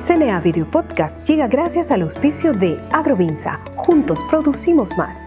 CNA Video Podcast llega gracias al auspicio de Agrovinza. Juntos producimos más.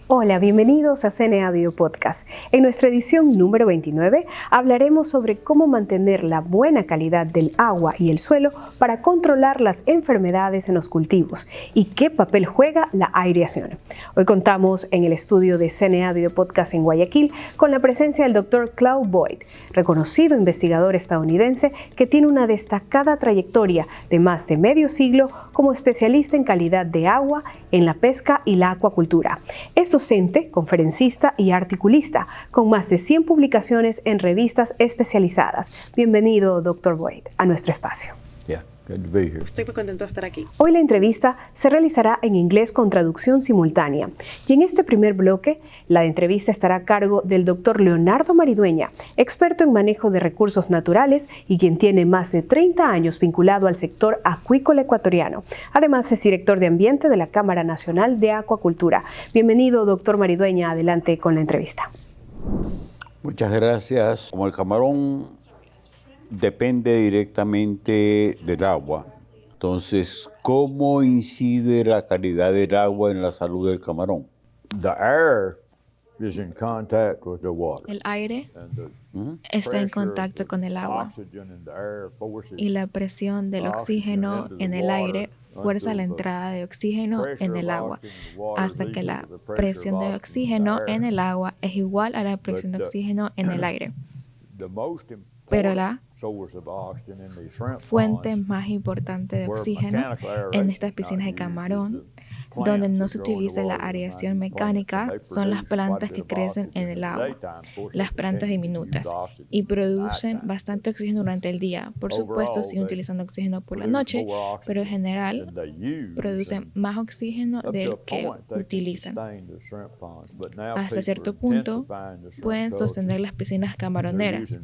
Hola, bienvenidos a CNA Video Podcast. En nuestra edición número 29 hablaremos sobre cómo mantener la buena calidad del agua y el suelo para controlar las enfermedades en los cultivos y qué papel juega la aireación. Hoy contamos en el estudio de CNA Video Podcast en Guayaquil con la presencia del Dr. Claude Boyd, reconocido investigador estadounidense que tiene una destacada trayectoria de más de medio siglo como especialista en calidad de agua en la pesca y la acuacultura. Es docente, conferencista y articulista, con más de 100 publicaciones en revistas especializadas. Bienvenido, Dr. Boyd, a nuestro espacio. Estoy muy contento de estar aquí. Hoy la entrevista se realizará en inglés con traducción simultánea. Y en este primer bloque, la entrevista estará a cargo del Dr. Leonardo Maridueña, experto en manejo de recursos naturales y quien tiene más de 30 años vinculado al sector acuícola ecuatoriano. Además, es director de ambiente de la Cámara Nacional de Acuacultura. Bienvenido, Dr. Maridueña. Adelante con la entrevista. Muchas gracias. Como el camarón depende directamente del agua, entonces, ¿cómo incide la calidad del agua en la salud del camarón? The air is in contact with the water. El aire está en contacto con el agua y la presión del oxígeno en el aire fuerza la entrada de oxígeno en el agua hasta que la presión de oxígeno en el agua es igual a la presión de oxígeno en el aire. Pero la fuente más importante de oxígeno en estas piscinas de camarón, donde no se utiliza la aireación mecánica, son las plantas que crecen en el agua, las plantas diminutas, y producen bastante oxígeno durante el día. Por supuesto, siguen utilizando oxígeno por la noche, pero en general producen más oxígeno del que utilizan. Hasta cierto punto pueden sostener las piscinas camaroneras,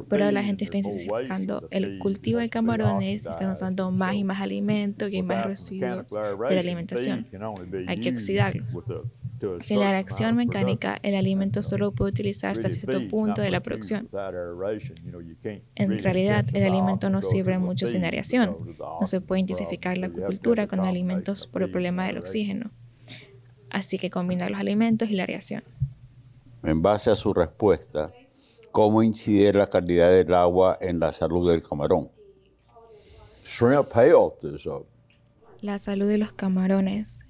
pero la gente está intensificando el cultivo de camarones y están usando más y más alimento y hay más residuos de la alimentación. Hay que oxidarlo. Sin la reacción mecánica, el alimento solo puede utilizarse hasta cierto punto de la producción. En realidad, el alimento no sirve mucho sin aireación. No se puede intensificar la acuicultura con alimentos por el problema del oxígeno. Así que combinar los alimentos y la aireación. En base a su respuesta, ¿cómo incide la calidad del agua en la salud del camarón? Shrimp health is La salud de los camarones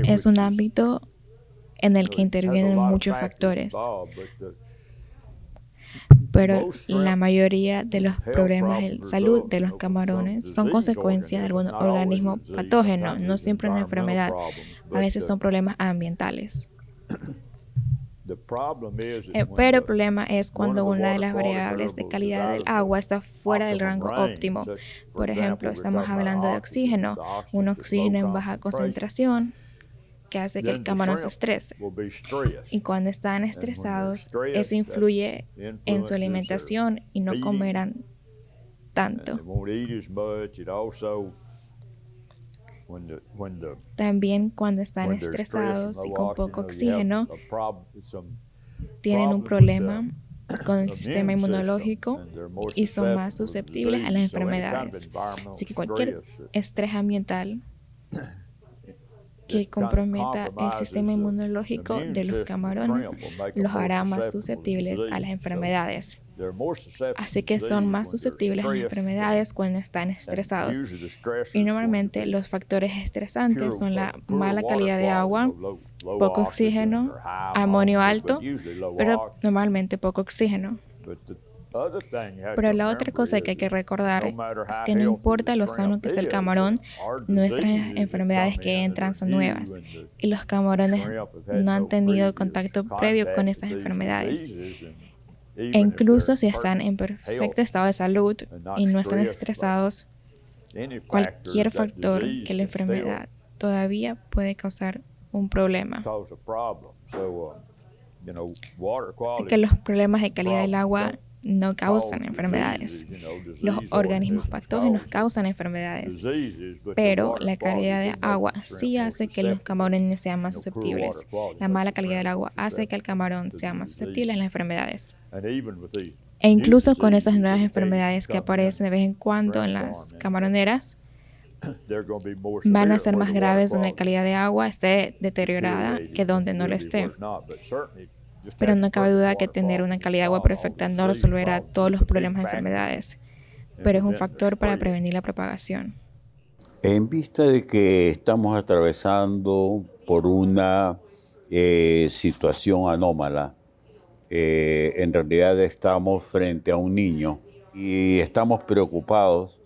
es un ámbito en el que intervienen muchos factores, pero la mayoría de los problemas de salud de los camarones son consecuencia de algún organismo patógeno, no siempre una enfermedad, a veces son problemas ambientales. Pero el problema es cuando una de las variables de calidad del agua está fuera del rango óptimo. Por ejemplo, estamos hablando de oxígeno, un oxígeno en baja concentración que hace que el camarón se estrese. Y cuando están estresados, eso influye en su alimentación y no comerán tanto. También cuando están estresados y con poco oxígeno, tienen un problema con el sistema inmunológico y son más susceptibles a las enfermedades. Así que cualquier estrés ambiental que comprometa el sistema inmunológico de los camarones los hará más susceptibles a las enfermedades. Así que son más susceptibles a las enfermedades cuando están estresados. Y normalmente los factores estresantes son la mala calidad de agua, poco oxígeno, amonio alto, pero normalmente poco oxígeno. Pero la otra cosa que hay que recordar es que no importa lo sano que es el camarón, nuestras enfermedades que entran son nuevas y los camarones no han tenido contacto previo con esas enfermedades. E incluso si están en perfecto estado de salud y no están estresados, cualquier factor que la enfermedad todavía puede causar un problema. Así que los problemas de calidad del agua no causan enfermedades. Los organismos patógenos causan enfermedades, pero la calidad de agua sí hace que los camarones sean más susceptibles. La mala calidad del agua hace que el camarón sea más susceptible a las enfermedades. E incluso con esas nuevas enfermedades que aparecen de vez en cuando en las camaroneras, van a ser más graves donde la calidad de agua esté deteriorada que donde no lo esté. Pero no cabe duda que tener una calidad de agua perfecta no resolverá todos los problemas de enfermedades, pero es un factor para prevenir la propagación. En vista de que estamos atravesando por una situación anómala, en realidad estamos frente a un niño y estamos preocupados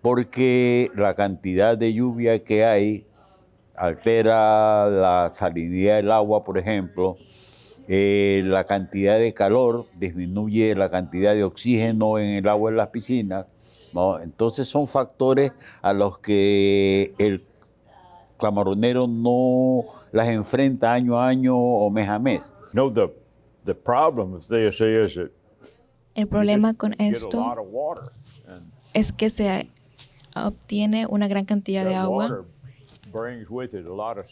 porque la cantidad de lluvia que hay altera la salinidad del agua, por ejemplo. La cantidad de calor disminuye la cantidad de oxígeno en el agua en las piscinas, ¿no? Entonces son factores a los que el camaronero no las enfrenta año a año o mes a mes. No, the problem with this is that El problema con esto es que se obtiene una gran cantidad de agua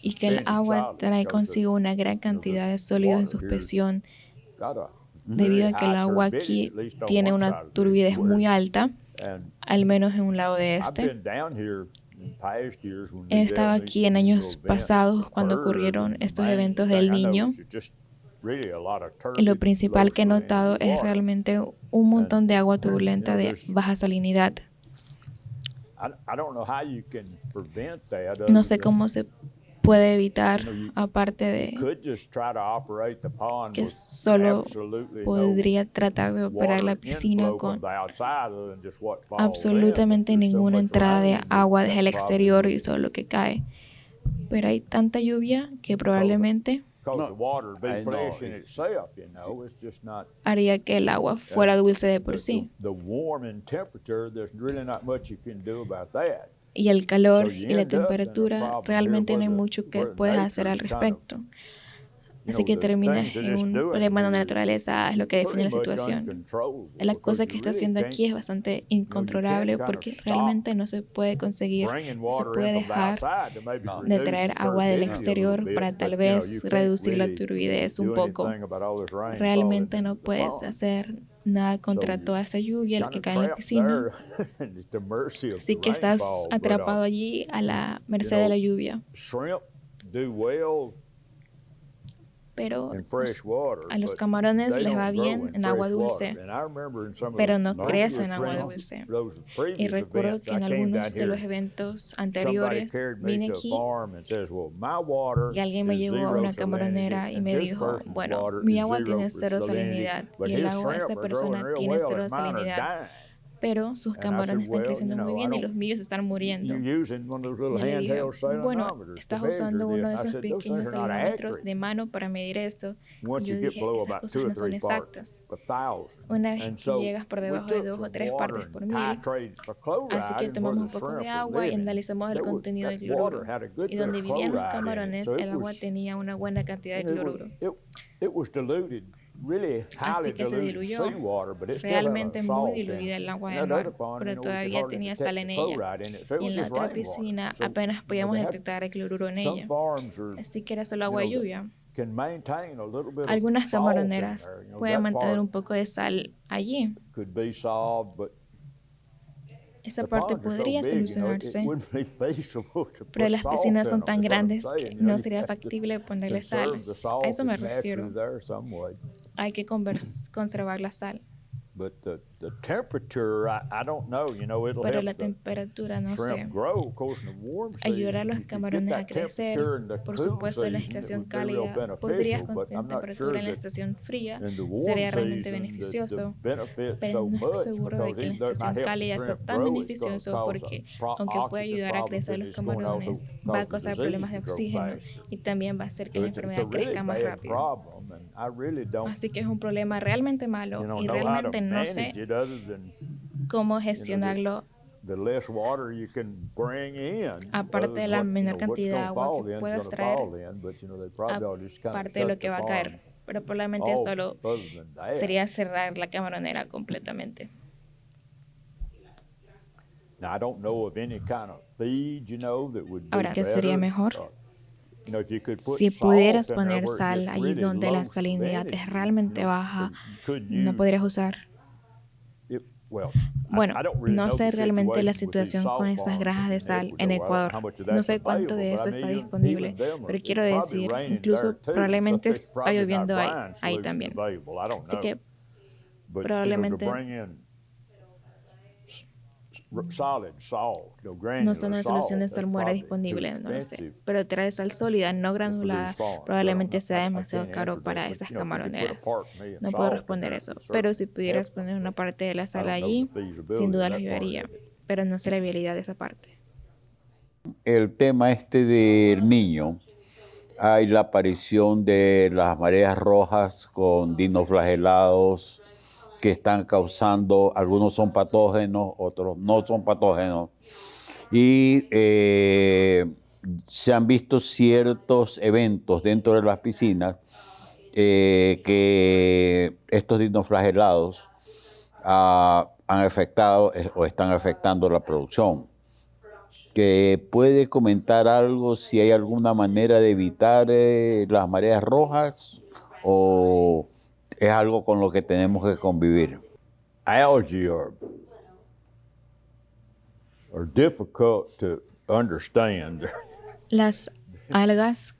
y que el agua trae consigo una gran cantidad de sólidos en suspensión, debido a que el agua aquí tiene una turbidez muy alta, al menos en un lado de este. He estado aquí en años pasados cuando ocurrieron estos eventos del Niño, y lo principal que he notado es realmente un montón de agua turbulenta de baja salinidad. No sé cómo se puede evitar, aparte de que solo podría tratar de operar la piscina con absolutamente ninguna entrada de agua desde el exterior y solo que cae. Pero hay tanta lluvia que probablemente haría que el agua fuera dulce de por sí. Y el calor y la temperatura, realmente no hay mucho que puedas hacer al respecto. Así que terminas en un problema donde la naturaleza es lo que define la situación. La cosa que está haciendo aquí es bastante incontrolable porque realmente no se puede conseguir, se puede dejar de traer agua del exterior para tal vez reducir la turbidez un poco. Realmente no puedes hacer nada contra toda esta lluvia que cae en la piscina. Así que estás atrapado allí a la merced de la lluvia. Pero a los camarones les va bien en agua dulce, pero no crecen en agua dulce. Y recuerdo que en algunos de los eventos anteriores vine aquí y alguien me llevó a una camaronera y me dijo, bueno, mi agua tiene 0 salinidad y el agua de esta persona tiene 0 salinidad, pero sus camarones están creciendo muy bien y los míos están muriendo. Y le dije, bueno, estás usando uno de esos pequeños salinómetros de mano para medir esto. Y yo dije, esas cosas no son exactas. Una vez que llegas por debajo de 2 o 3 partes por mil, así que tomamos un poco de agua y analizamos el contenido de cloruro. Y donde vivían los camarones, el agua tenía una buena cantidad de cloruro. Así que se diluyó, realmente muy diluida el agua del mar, pero todavía tenía sal en ella. Y en la otra piscina apenas podíamos detectar el cloruro en ella. Así que era solo agua de lluvia. Algunas camaroneras pueden mantener un poco de sal allí. Esa parte podría solucionarse, pero las piscinas son tan grandes que no sería factible ponerle sal. A eso me refiero. Hay que conservar la sal. Pero la temperatura, no sé, ayudará a los camarones a crecer. Por supuesto, en la estación cálida podrías conseguir temperatura en la estación fría, sería realmente beneficioso, pero no estoy seguro de que en la estación cálida sea tan beneficioso porque, aunque puede ayudar a crecer los camarones, va a causar problemas de oxígeno y también va a hacer que la enfermedad crezca más rápido. Así que es un problema realmente malo y realmente no sé cómo gestionarlo, aparte de la menor cantidad de agua que puedas traer, aparte de lo que va a caer. Pero probablemente solo sería cerrar la camaronera completamente. Ahora, ¿qué sería mejor? Si pudieras poner sal allí donde la salinidad es realmente baja, ¿no podrías usar Bueno, no sé realmente la situación con estas granjas de sal en Ecuador. No sé cuánto de eso está disponible, pero quiero decir, incluso probablemente está lloviendo ahí también. Así que probablemente no está una solución de salmuera disponible, no lo sé. Pero traer sal sólida, no granulada, probablemente sea demasiado caro para estas camaroneras. No puedo responder eso. Pero si pudieras poner una parte de la sal allí, sin duda lo ayudaría. Pero no sé la viabilidad de esa parte. El tema este del niño, hay la aparición de las mareas rojas con dinoflagelados que están causando, algunos son patógenos, otros no son patógenos. Y se han visto ciertos eventos dentro de las piscinas que estos dinoflagelados han afectado o están afectando la producción. Que puede comentar algo si hay alguna manera de evitar las mareas rojas o es algo con lo que tenemos que convivir. Algae are difficult to understand. Las algas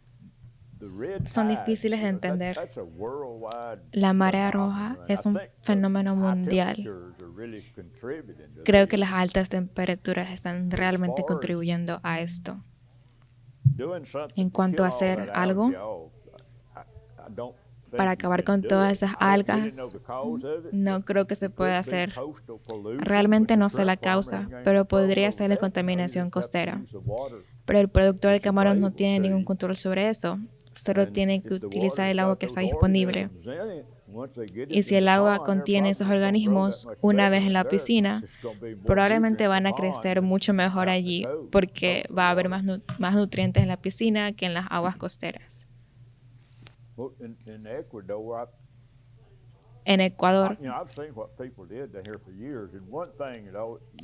son difíciles de entender. La marea roja es un fenómeno mundial. Creo que las altas temperaturas están realmente contribuyendo a esto. En cuanto a hacer algo para acabar con todas esas algas, no creo que se pueda hacer. Realmente no sé la causa, pero podría ser la contaminación costera. Pero el productor de camarón no tiene ningún control sobre eso. Solo tiene que utilizar el agua que está disponible. Y si el agua contiene esos organismos, una vez en la piscina, probablemente van a crecer mucho mejor allí porque va a haber más nutrientes en la piscina que en las aguas costeras. En Ecuador,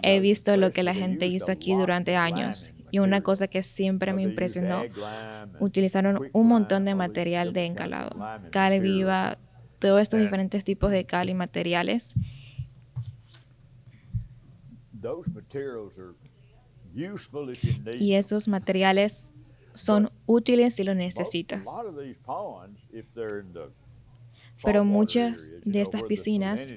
he visto lo que la gente hizo aquí durante años y una cosa que siempre me impresionó, utilizaron un montón de material de encalado, cal viva, todos estos diferentes tipos de cal y materiales. Y esos materiales son útiles si lo necesitas. Pero muchas de estas piscinas,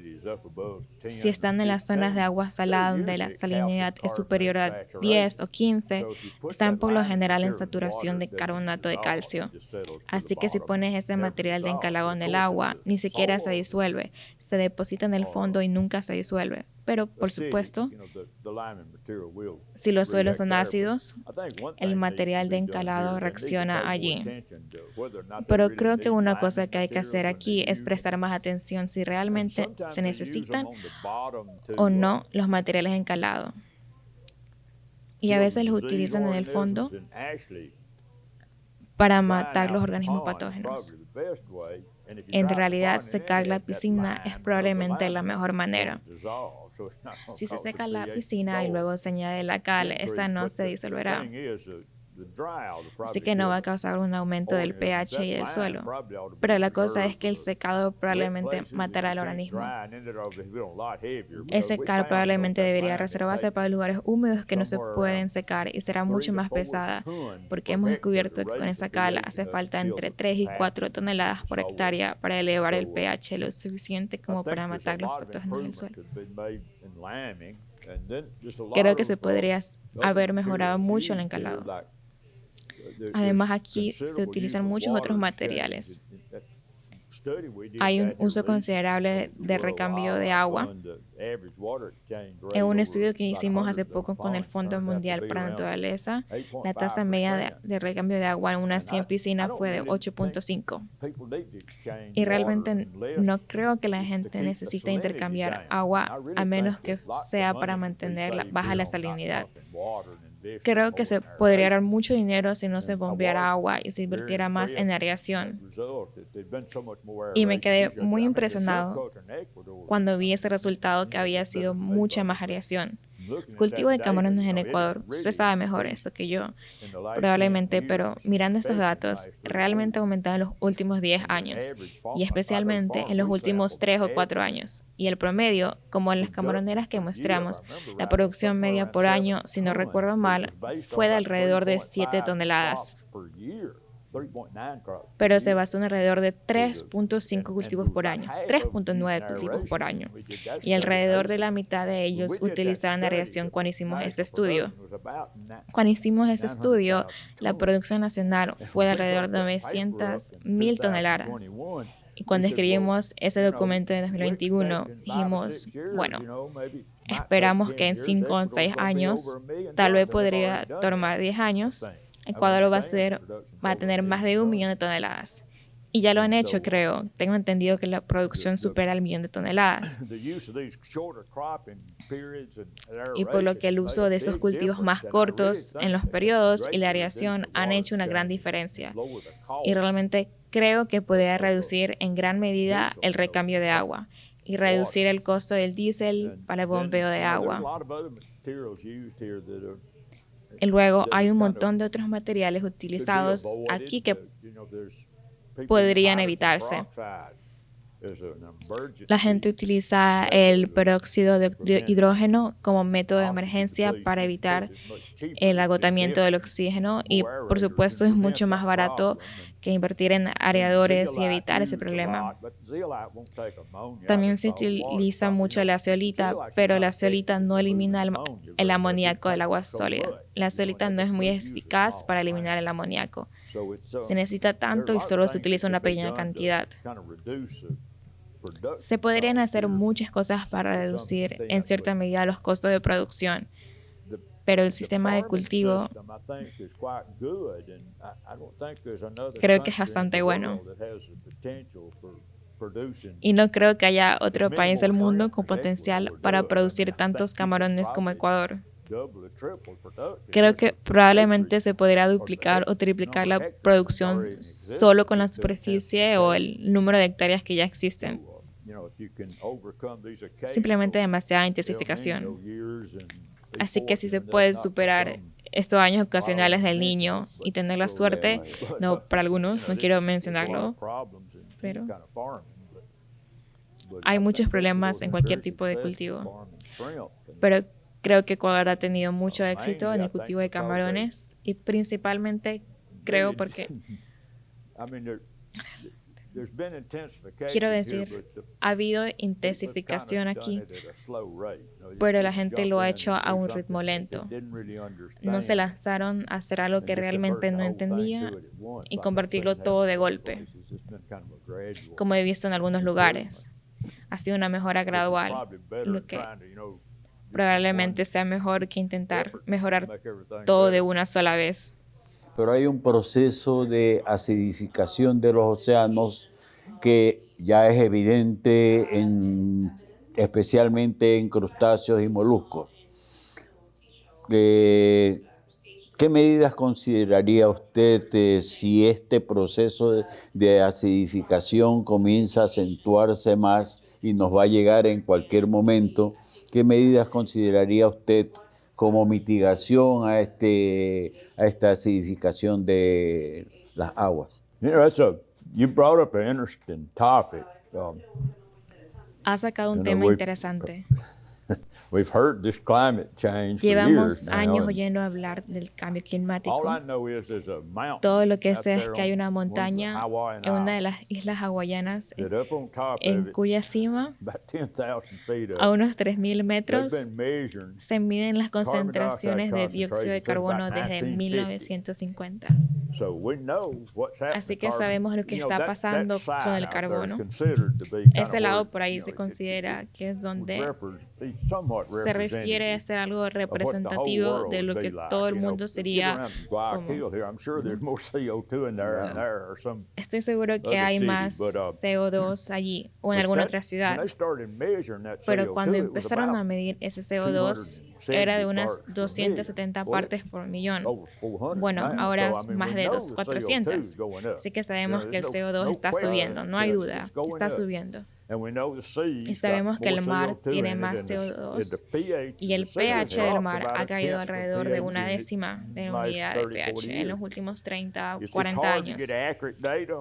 si están en las zonas de agua salada donde la salinidad es superior a 10 o 15, están por lo general en saturación de carbonato de calcio. Así que si pones ese material de encalado en el agua, ni siquiera se disuelve, se deposita en el fondo y nunca se disuelve. Pero, por supuesto, si los suelos son ácidos, el material de encalado reacciona allí. Pero creo que una cosa que hay que hacer aquí es prestar más atención si realmente se necesitan o no los materiales de encalado. Y a veces los utilizan en el fondo para matar los organismos patógenos. En realidad, secar la piscina es probablemente la mejor manera. Si se seca la piscina y luego se añade la cal, esa no se disolverá. Así que no va a causar un aumento del pH y del suelo. Pero la cosa es que el secado probablemente matará al organismo. Ese cal probablemente debería reservarse para lugares húmedos que no se pueden secar y será mucho más pesada, porque hemos descubierto que con esa cal hace falta entre 3 y 4 toneladas por hectárea para elevar el pH lo suficiente como para matar los patógenos del suelo. Creo que se podría haber mejorado mucho el encalado. Además, aquí se utilizan muchos otros materiales. Hay un uso considerable de recambio de agua. En un estudio que hicimos hace poco con el Fondo Mundial para la Naturaleza, la tasa media de recambio de agua en unas 100 piscinas fue de 8.5. Y realmente no creo que la gente necesite intercambiar agua a menos que sea para mantener baja la salinidad. Creo que se podría ahorrar mucho dinero si no se bombeara agua y se invirtiera más en aeración. Y me quedé muy impresionado cuando vi ese resultado que había sido mucha más aeración. Cultivo de camarones en Ecuador. Usted sabe mejor esto que yo, probablemente, pero mirando estos datos, realmente ha aumentado en los últimos 10 años, y especialmente en los últimos 3 o 4 años. Y el promedio, como en las camaroneras que mostramos, la producción media por año, si no recuerdo mal, fue de alrededor de 7 toneladas. Pero se basó en alrededor de 3.5 cultivos por año, 3.9 cultivos por año. Y alrededor de la mitad de ellos utilizaban irrigación cuando hicimos este estudio. Cuando hicimos este estudio, la producción nacional fue de alrededor de 900.000 toneladas. Y cuando escribimos ese documento en 2021, dijimos, bueno, esperamos que en 5 o 6 años, tal vez podría tomar 10 años, Ecuador va a tener más de 1 millón de toneladas. Y ya lo han hecho, creo. Tengo entendido que la producción supera el 1 millón de toneladas. Y por lo que el uso de esos cultivos más cortos en los periodos y la aireación han hecho una gran diferencia. Y realmente creo que podría reducir en gran medida el recambio de agua y reducir el costo del diésel para el bombeo de agua. Y luego hay un montón de otros materiales utilizados aquí que podrían evitarse. La gente utiliza el peróxido de hidrógeno como método de emergencia para evitar el agotamiento del oxígeno y, por supuesto, es mucho más barato que invertir en aeradores y evitar ese problema. También se utiliza mucho la zeolita, pero la zeolita no elimina el amoníaco del agua sólida. La zeolita no es muy eficaz para eliminar el amoníaco. Se necesita tanto y solo se utiliza una pequeña cantidad. Se podrían hacer muchas cosas para reducir en cierta medida los costos de producción, pero el sistema de cultivo creo que es bastante bueno. Y no creo que haya otro país del mundo con potencial para producir tantos camarones como Ecuador. Creo que probablemente se podría duplicar o triplicar la producción solo con la superficie o el número de hectáreas que ya existen. Simplemente demasiada intensificación. Así que si se puede superar estos años ocasionales del Niño y tener la suerte, no para algunos, no quiero mencionarlo, pero hay muchos problemas en cualquier tipo de cultivo. Pero creo que Ecuador ha tenido mucho éxito en el cultivo de camarones y principalmente creo porque quiero decir, ha habido intensificación aquí, pero la gente lo ha hecho a un ritmo lento. No se lanzaron a hacer algo que realmente no entendía y convertirlo todo de golpe, como he visto en algunos lugares. Ha sido una mejora gradual, lo que probablemente sea mejor que intentar mejorar todo de una sola vez. Pero hay un proceso de acidificación de los océanos que ya es evidente especialmente en crustáceos y moluscos. ¿Qué medidas consideraría usted si este proceso de acidificación comienza a acentuarse más y nos va a llegar en cualquier momento? ¿Qué medidas consideraría usted como mitigación a esta acidificación de las aguas? You brought up an interesting topic. Ha sacado un tema interesante. We've heard this climate change for Llevamos years años now, oyendo hablar del cambio climático. all I know is there's a mountain Todo lo que sé up es there que hay on una one of the montaña Hawaiian en una de islands las islas hawaianas that up on top of en it, cuya cima, about 10,000 feet a up, unos 3.000 they've metros, been measuring se miden las carbon concentraciones de dioxide dióxido de carbono concentrations desde since about 1950. So we know what's happening Así to que carbon. sabemos lo que You know, está that pasando side con el out there is carbono. considered to be kind Ese of lado where, por ahí you know, se considera que es donde it's somewhat se refiere a ser algo representativo de lo que todo el mundo sería como. Estoy seguro que hay más CO2 allí o en alguna otra ciudad, pero cuando empezaron a medir ese CO2 era de unas 270 partes por millón. Bueno, ahora es más de 400. Así que sabemos que el CO2 está subiendo, no hay duda, está subiendo. Y sabemos que el mar tiene más CO2 y el pH del mar ha caído alrededor de 1/10 de unidad de pH en los últimos 30 o 40 años.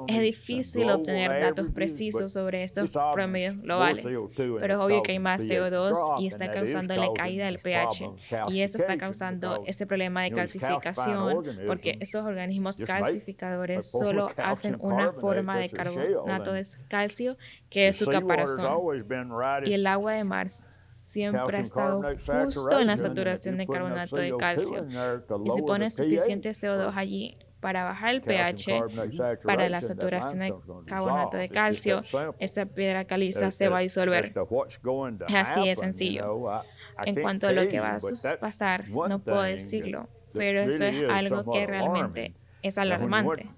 Es difícil obtener datos precisos sobre estos promedios globales, pero es obvio que hay más CO2 y está causando la caída del pH. Y eso está causando ese problema de calcificación, porque estos organismos calcificadores solo hacen una forma de carbonato de calcio, que es su caparazón. Y el agua de mar siempre ha estado justo en la saturación de carbonato de calcio. Y si pones suficiente CO2 allí para bajar el pH, para la saturación de carbonato de calcio, esa piedra caliza se va a disolver. Es así de sencillo. En cuanto a lo que va a pasar, no puedo decirlo, pero eso es algo que realmente es alarmante.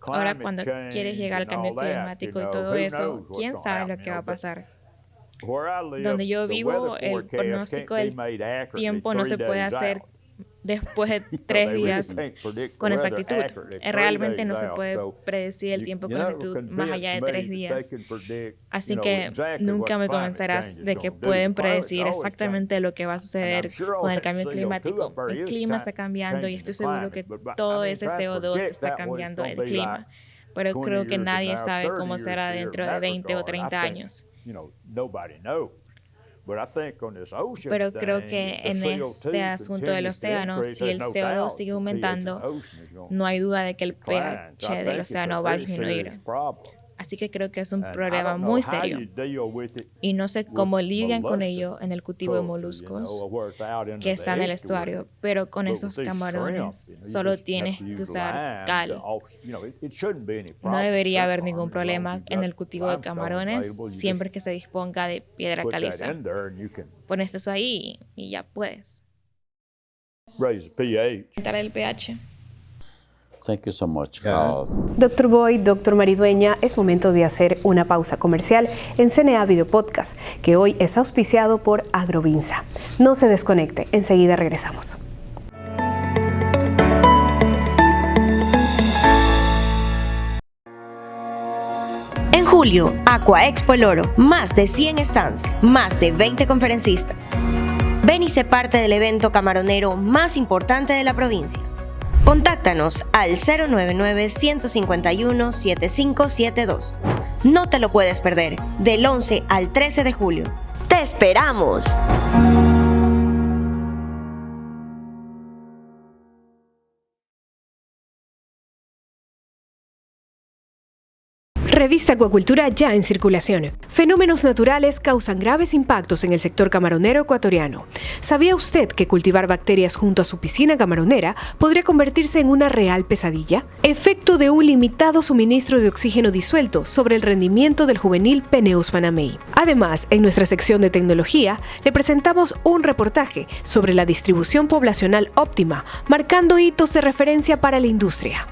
Ahora, cuando quieres llegar al cambio climático y todo eso, ¿quién sabe lo que va a pasar? Donde yo vivo, el pronóstico del tiempo no se puede hacer después de 3 días con exactitud. Realmente no se puede predecir el tiempo con exactitud más allá de 3 días. Así que nunca me convencerás de que pueden predecir exactamente lo que va a suceder con el cambio climático. El clima está cambiando y estoy seguro que todo ese CO2 está cambiando el clima. Pero creo que nadie sabe cómo será dentro de 20 o 30 años. Pero creo que en este asunto del océano, si el CO2 sigue aumentando, no hay duda de que el pH del océano va a disminuir. Así que creo que es un problema muy serio. Y no sé cómo lidian con ello en el cultivo de moluscos que está en el estuario, pero con esos camarones solo tienes que usar cal. No debería haber ningún problema en el cultivo de camarones siempre que se disponga de piedra caliza. Pones eso ahí y ya puedes. Aumentar el pH. Thank you so much. Dr. Boyd, Dr. Maridueña, es momento de hacer una pausa comercial en CNA Video Podcast, que hoy es auspiciado por Agrovinza. No se desconecte, enseguida regresamos. En julio, Aqua Expo El Oro, más de 100 stands, más de 20 conferencistas. Ven y sé parte del evento camaronero más importante de la provincia. Contáctanos al 099-151-7572. No te lo puedes perder, del 11 al 13 de julio. ¡Te esperamos! Revista Acuacultura ya en circulación. Fenómenos naturales causan graves impactos en el sector camaronero ecuatoriano. ¿Sabía usted que cultivar bacterias junto a su piscina camaronera podría convertirse en una real pesadilla? Efecto de un limitado suministro de oxígeno disuelto sobre el rendimiento del juvenil Peneus panamei. Además, en nuestra sección de tecnología, le presentamos un reportaje sobre la distribución poblacional óptima, marcando hitos de referencia para la industria.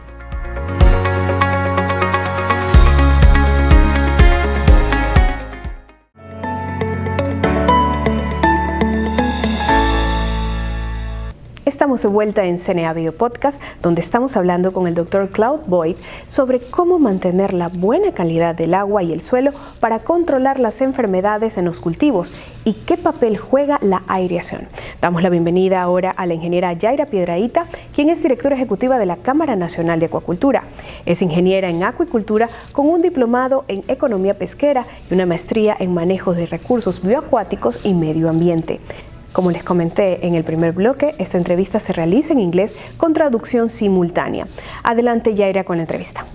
Estamos de vuelta en CNA Video Podcast, donde estamos hablando con el Dr. Claude Boyd sobre cómo mantener la buena calidad del agua y el suelo para controlar las enfermedades en los cultivos y qué papel juega la aireación. Damos la bienvenida ahora a la ingeniera Yaira Piedrahita, quien es directora ejecutiva de la Cámara Nacional de Acuacultura. Es ingeniera en acuicultura con un diplomado en economía pesquera y una maestría en manejo de recursos bioacuáticos y medio ambiente. Como les comenté en el primer bloque, esta entrevista se realiza en inglés con traducción simultánea. Adelante, Yaira, con la entrevista.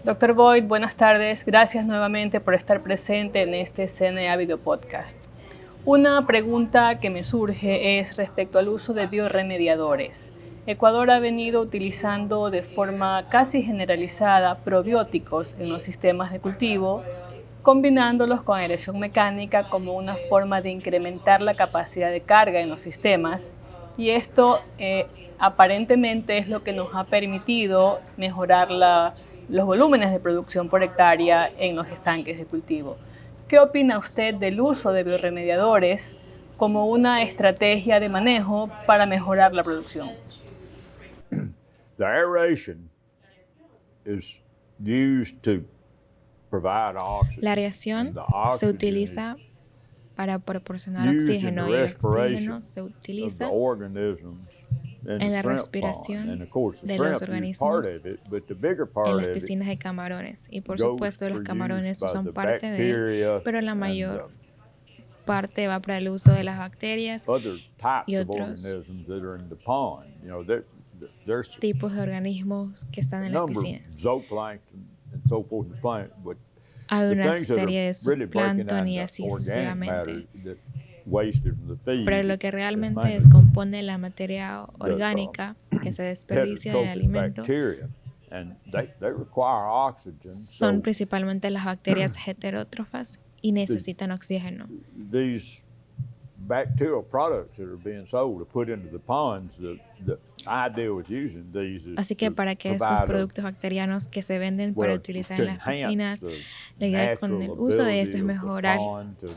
Dr. Boyd, buenas tardes. Gracias nuevamente por estar presente en este CNA Video Podcast. Una pregunta que me surge es respecto al uso de bioremediadores. Ecuador ha venido utilizando de forma casi generalizada probióticos en los sistemas de cultivo, combinándolos con aireación mecánica como una forma de incrementar la capacidad de carga en los sistemas, y esto aparentemente es lo que nos ha permitido mejorar los volúmenes de producción por hectárea en los estanques de cultivo. ¿Qué opina usted del uso de bioremediadores como una estrategia de manejo para mejorar la producción? The aeration is used to provide oxygen. La areación And the se oxygen utiliza para proporcionar used in oxígeno the y el respiration oxígeno se of the utiliza organisms in en the la shrimp respiración pond. And of course, the de shrimp los use part organismos of it, but the bigger en part las of it piscinas de camarones. Y por goes supuesto los for camarones use by usan the parte de él, bacteria pero la and mayor parte va para el uso de las bacterias other y types of otros organisms that are in the pond. You know, there's tipos de organismos que están a en las number of piscinas. zooplankton and so forth in the plant, but Hay the una things that are serie de really breaking zooplancton down y the así organic sucesivamente. matter that wasted from the feed. Pero lo que is realmente mainly descompone la materia orgánica que se desperdicia del heterotrophic alimento bacteria, and they require oxygen. son So principalmente las bacterias heterótrofas y necesitan oxígeno. these bacterial products that are being sold to put into the ponds, the idea with using these is Así que to para que esos provide a- productos bacterianos que se venden para well, utilizar to en las enhance piscinas, the la idea con el natural uso de ability esto es of the mejorar pond to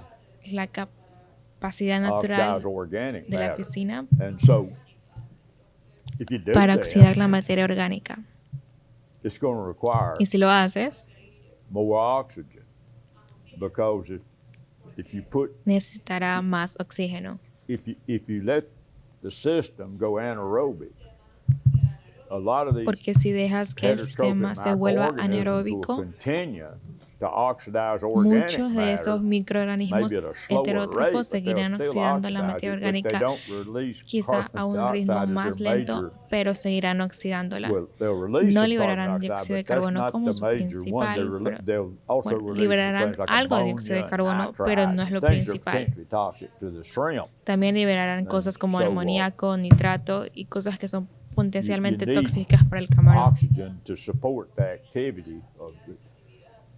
la capacidad natural oxidize organic de la matter. piscina And so, if you do para that, oxidar la materia orgánica. it's going to require Y si lo haces, more oxygen, because if you put necesitará más oxígeno. if you let the system go anaerobic, a lot of these Porque si dejas que el sistema se vuelva microorganisms will anaeróbico, continue to oxidize organic muchos de esos matter, microorganismos maybe at a slower heterótrofos rate, but seguirán they'll still oxidando la oxidize materia it. If they orgánica, don't release quizá carbon a un ritmo dioxide as más their lento, major, pero seguirán oxidándola. well, they'll release No some liberarán carbon dióxido de dioxide, but that's carbono not como the su major principal, one. pero They'll also bueno, release liberarán things like algo de dióxido de ammonia, carbono, pero no es lo nitrite, things that are principal. potentially toxic to the shrimp. También liberarán cosas como so, amoníaco, nitrato y cosas que son potencialmente need tóxicas para el camarón. Oxygen to support the activity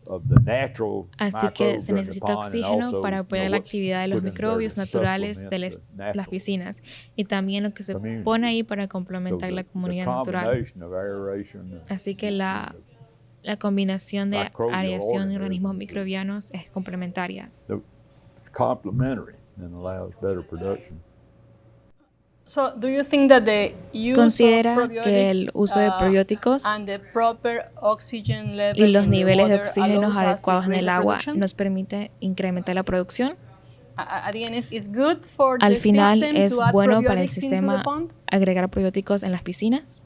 of the natural Así que microbes se in the necesita pond, and oxígeno also, para apoyar la what's actividad de los put in there microbios to naturales de supplement the las natural piscinas y también lo que se community. pone ahí para So complementar la the comunidad natural. combination of aeration and Así que la combinación de microbial areación y organismos organisms microbianos es complementaria. complementary and allows better production. So, do you think that the use Considera of que el uso de probióticos and the proper oxygen level y los in the niveles de water oxígeno allows us to adecuados en increase el the agua production? nos permite incrementar la producción? At the end, is good for Al the final, system ¿es to add bueno para el probiotics into the sistema pond? agregar probióticos en las piscinas?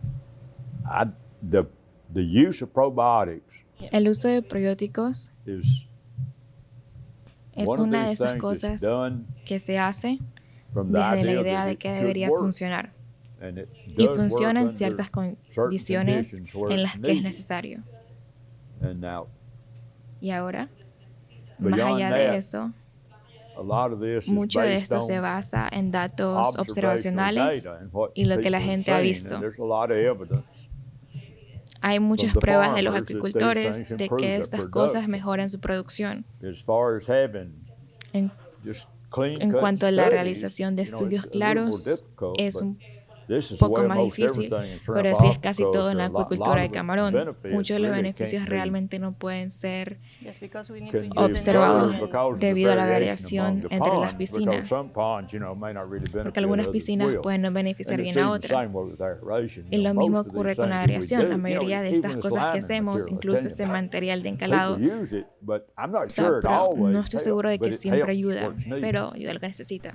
The use of probiotics El uso de probióticos is es one of una de these esas things cosas that's done que se hace from the desde la idea idea that de it que should debería work. funcionar And it y does funciona en work ciertas under certain condiciones conditions where en it's las que es needed. necesario. And now, Y ahora, más beyond allá de that, eso, a lot of this is mucho de based esto se on basa en datos observational observacionales data and what y lo que la people are gente ha seeing, visto. and there's a lot of evidence Hay muchas from the pruebas de los farmers that these agricultores things de improve que their estas cosas production. mejoran su producción. as far as having En, just clean en cut cuanto a la studies, realización de you know, estudios it's a little more claros, difficult, es but un this is the poco way más most difícil, everything in shrimp pero así es casi aquaculture, todo en la a lot acuicultura de of the camarón. benefits Muchos de los really beneficios can't be realmente no pueden ser Yes, because we need to can use be the observados natural- because of the debido a la variation among variación the entre las ponds, because piscinas. some ponds, you know, may not really benefit, Porque algunas others piscinas will. pueden no beneficiar And bien it's a even the otras. same way with aeration. Y You lo know, mismo most of these ocurre con things la that we areación. do, La you know, mayoría de even estas this cosas que lining hacemos, material, incluso I este tell you, material de encalado, people use it, but I'm not o sea, sure it pero always no estoy helps, seguro de but que it siempre helps ayuda, what's needed. pero ayuda lo que necesita.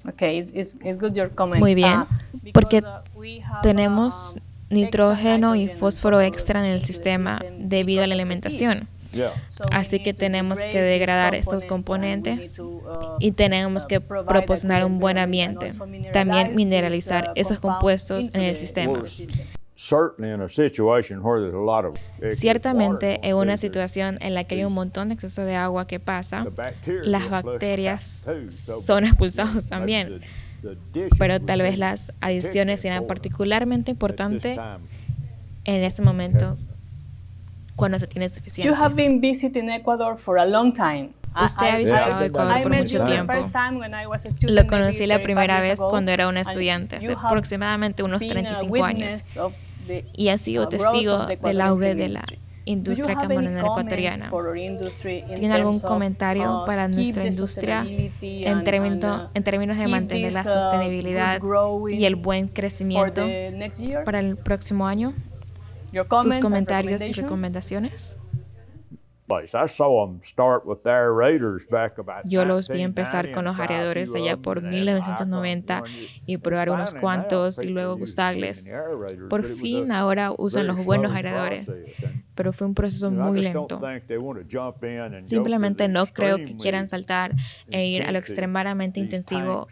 Okay, it's good your comment. Muy bien, Because, porque we have, tenemos nitrógeno y extra fósforo nitrogen extra en el into the sistema system debido a la because of the heat. alimentación. Yeah. So we Así need que to tenemos que degrade these degradar estos components componentes and we need to, y tenemos que provide proporcionar a un good buen environment ambiente. and also También mineralize mineralizar these, esos compounds compuestos into en el the sistema. system. Certainly in a situation where there's a lot of excess Ciertamente, water en una going through, situación en la que hay un montón de exceso de agua que pasa, the bacteria las get flushed bacterias out too. So, son expulsados maybe también. the dishes Pero would tal be vez las adiciones serán particularmente at this importantes time. en ese momento cuando se tiene suficiente. You have been visiting Ecuador for a long time. Usted ha visitado Ecuador por met mucho you the tiempo. first time when I was a student, Lo maybe conocí la 35 primera years vez ago, cuando era una and estudiante, hace you have aproximadamente unos been a 35 años, witness of the, y ha sido growth testigo of the del auge de Ecuadorian la industry. industria Do you have any camaronera comments ecuatoriana. for our industry in ¿Tiene algún terms of, comentario para keep nuestra the industria sustainability en and, términos de keep mantener la this, sostenibilidad good growing y el buen for crecimiento the next year? para el próximo año? Your Sus comments and comentarios y recommendations? recomendaciones. Yo los vi empezar con los aeradores allá por 1990 y probar unos cuantos y luego gustarles. Por fin ahora usan los buenos aeradores, pero fue un proceso muy lento. Simplemente no creo que quieran saltar e ir a lo extremadamente intensivo,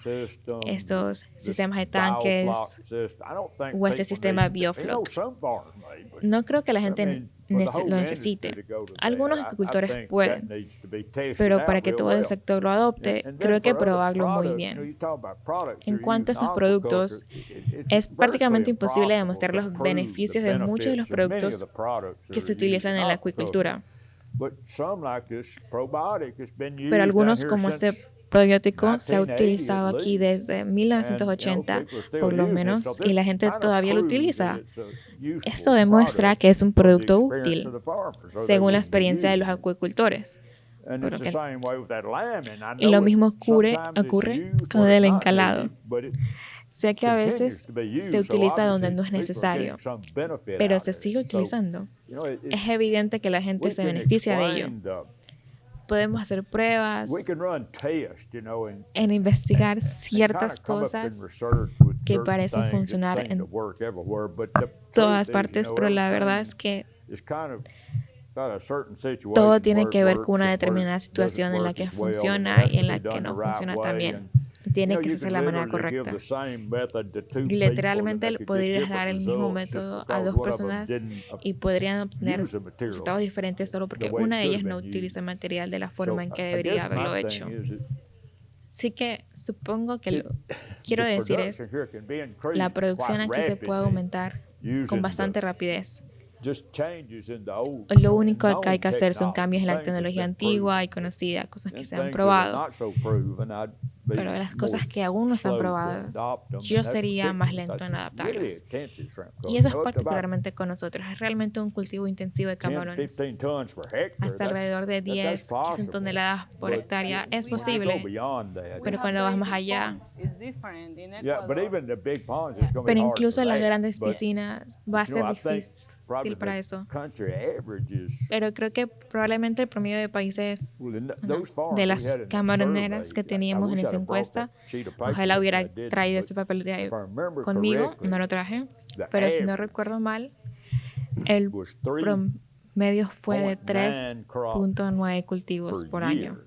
estos sistemas de tanques o este sistema Biofloc. No creo que la gente lo necesite. Algunos agricultores pueden, pero para que todo el sector lo adopte, creo que probarlo muy bien. En cuanto a esos productos, es prácticamente imposible demostrar los beneficios de muchos de los productos que se utilizan en la acuicultura. Pero algunos, como este probiótico, se ha utilizado aquí desde 1980, por lo menos, y la gente todavía lo utiliza. Esto demuestra que es un producto útil, según la experiencia de los acuicultores. Y lo mismo ocurre con el encalado. Sé que a veces se utiliza donde no es necesario, pero se sigue utilizando. Es evidente que la gente se beneficia de ello. Podemos hacer pruebas en investigar ciertas cosas que parecen funcionar en todas partes, pero la verdad es que todo tiene que ver con una determinada situación en la que funciona y en la que no funciona tan bien. Tiene que ser la manera correcta. Literalmente podrías dar el mismo método a dos personas y podrían obtener resultados diferentes solo porque una de ellas no utiliza el material de la forma en que debería haberlo hecho. Así que supongo que lo que quiero decir es la producción aquí se puede aumentar con bastante rapidez. Lo único que hay que hacer son cambios en la tecnología antigua y conocida, cosas que se han probado. Pero las cosas que aún no se han probado, yo sería más lento en adaptarlas. Y eso es particularmente con nosotros. Es realmente un cultivo intensivo de camarones. Hasta alrededor de 10, 15 toneladas por hectárea es posible. Pero cuando vas más allá, pero incluso en las grandes piscinas va a ser difícil para eso. Pero creo que probablemente el promedio de países de las camaroneras que teníamos en esa encuesta, ojalá hubiera traído ese papel de ahí conmigo, no lo traje, pero si no recuerdo mal, el promedio fue de 3.9 cultivos por año.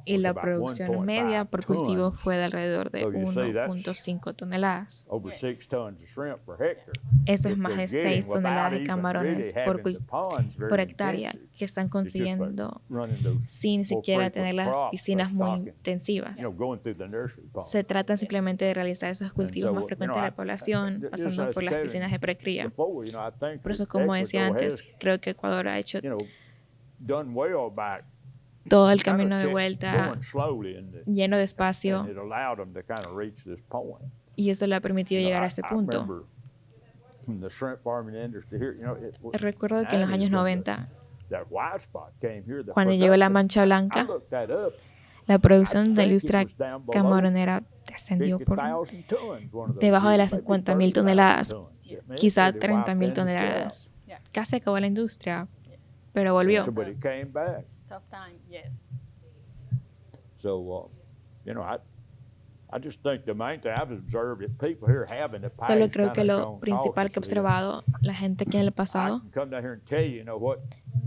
Y la producción media por cultivo fue de alrededor de 1.5 toneladas. Eso es más de 6 toneladas de camarones por hectárea que están consiguiendo sin siquiera tener las piscinas muy intensivas. Se trata simplemente de realizar esos cultivos más frecuentes de la población, pasando por las piscinas de precría. Por eso, como decía antes, creo que Ecuador ha hecho todo el camino de vuelta lleno de espacio y eso le ha permitido llegar a ese punto. Recuerdo que en los años 90, cuando llegó la mancha blanca, la producción de la industria camaronera descendió por debajo de las 50.000 toneladas, quizá 30.000 toneladas. Casi acabó la industria, pero volvió. Solo creo que lo principal que he observado, la gente que en el pasado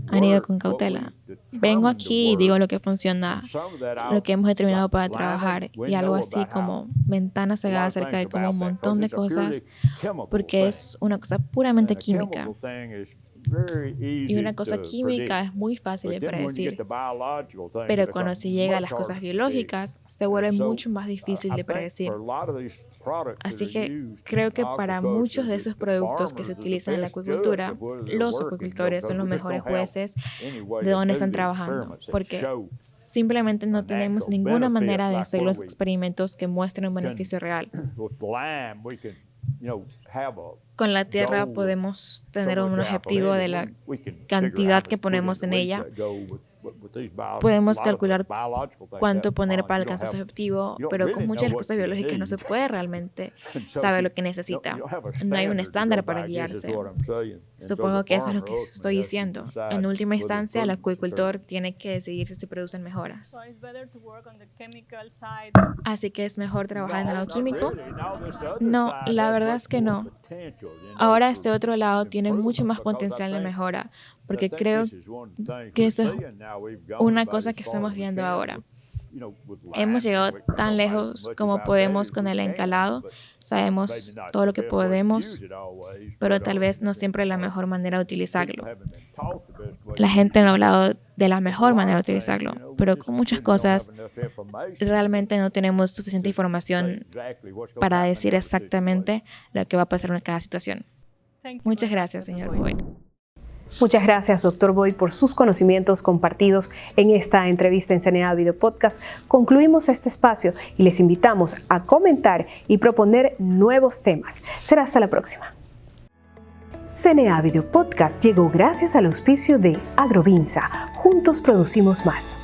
han ido con cautela. Vengo aquí y digo lo que funciona, lo que hemos determinado para trabajar y algo así como ventana cegada acerca de como un montón de cosas, porque es una cosa puramente química. Y una cosa química es muy fácil de predecir, pero cuando se llega a las cosas biológicas se vuelve mucho más difícil de predecir. Así que creo que para muchos de esos productos que se utilizan en la acuicultura, los acuicultores son los mejores jueces de dónde están trabajando, porque simplemente no tenemos ninguna manera de hacer los experimentos que muestren un beneficio real. Con la tierra podemos tener un objetivo de la cantidad que ponemos en ella. Podemos calcular cuánto poner para alcanzar ese objetivo, pero con muchas de las cosas biológicas no se puede realmente saber lo que necesita. No hay un estándar para guiarse. Supongo que eso es lo que estoy diciendo. En última instancia, el acuicultor tiene que decidir si se producen mejoras. Así que es mejor trabajar en el lado químico. No, la verdad es que no. Ahora este otro lado tiene mucho más potencial de mejora, porque creo que eso es una cosa que estamos viendo ahora. Hemos llegado tan lejos como podemos con el encalado. Sabemos todo lo que podemos, pero tal vez no siempre la mejor manera de utilizarlo. La gente no ha hablado de la mejor manera de utilizarlo, pero con muchas cosas realmente no tenemos suficiente información para decir exactamente lo que va a pasar en cada situación. Muchas gracias, señor Boyd. Muchas gracias, Dr. Boyd, por sus conocimientos compartidos en esta entrevista en CNA Video Podcast. Concluimos este espacio y les invitamos a comentar y proponer nuevos temas. Será hasta la próxima. CNA Video Podcast llegó gracias al auspicio de Agrovinza. Juntos producimos más.